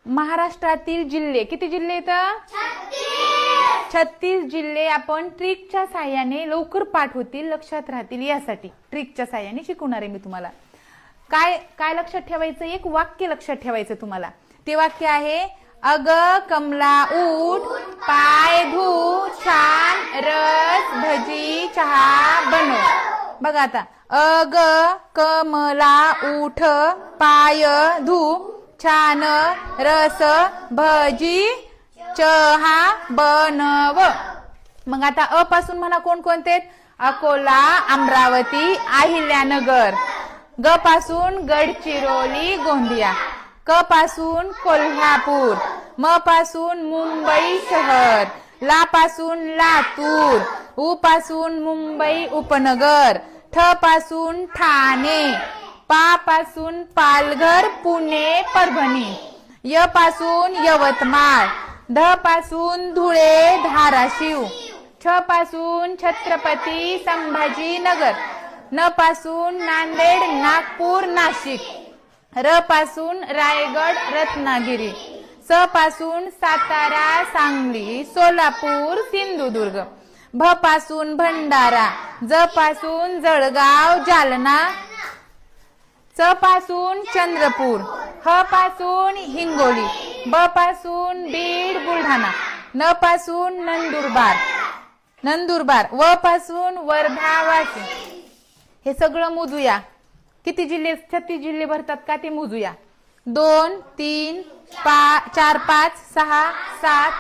महाराष्ट्रातील जिल्हे किती जिल्हे आहेत? 36 जिल्हे आपण ट्रिकच्या साहाय्याने लवकर पाठ होतील, लक्षात राहतील यासाठी ट्रिकच्या साहाय्याने शिकवणार आहे मी तुम्हाला. काय काय लक्षात ठेवायचं? एक वाक्य लक्षात ठेवायचं तुम्हाला. ते वाक्य आहे अग कमला उठ, पाय धु, छान रस भजी चहा बनव. बघा आता अग कमला उठ, पाय धु, छान रस भजी चहा बनव. मग आता अ पासून म्हणा कोणकोणते? अकोला, अमरावती, अहिल्यानगर. ग पासून गडचिरोली, गोंदिया. क पासून कोल्हापूर. म पासून मुंबई शहर. ला पासून लातूर. उ पासून मुंबई उपनगर. ठ पासून ठाणे. पा पासून पालघर, पुणे, परभणी. य पासून यवतमाळ. ध पासून धुळे, धाराशिव. छ पासून छत्रपती संभाजीनगर. न पासून नांदेड, नागपूर, नाशिक. र पासून रायगड, रत्नागिरी. स पासून सातारा, सांगली, सोलापूर, सिंधुदुर्ग. भ पासून भंडारा. ज पासून जळगाव, जालना. च पासून चंद्रपूर. ह पासून हिंगोली. ब पासून बीड, बुलढाणा. न पासून नंदुरबार. व पासून वर्धा, वाशिम. हे सगळं मोजूया. किती जिल्हे? 36 जिल्हे भरतात का ते मोजूया. 2 3 4 5 6 7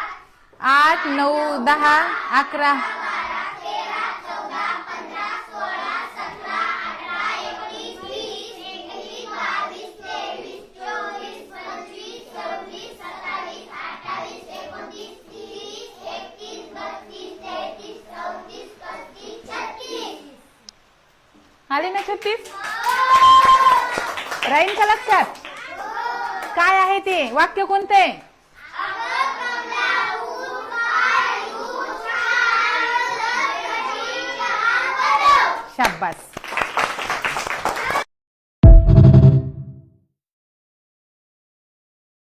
8 9 10 11 आले ना 36? राहील का लक्षात? काय आहे ते वाक्य? कोणते? शाबास.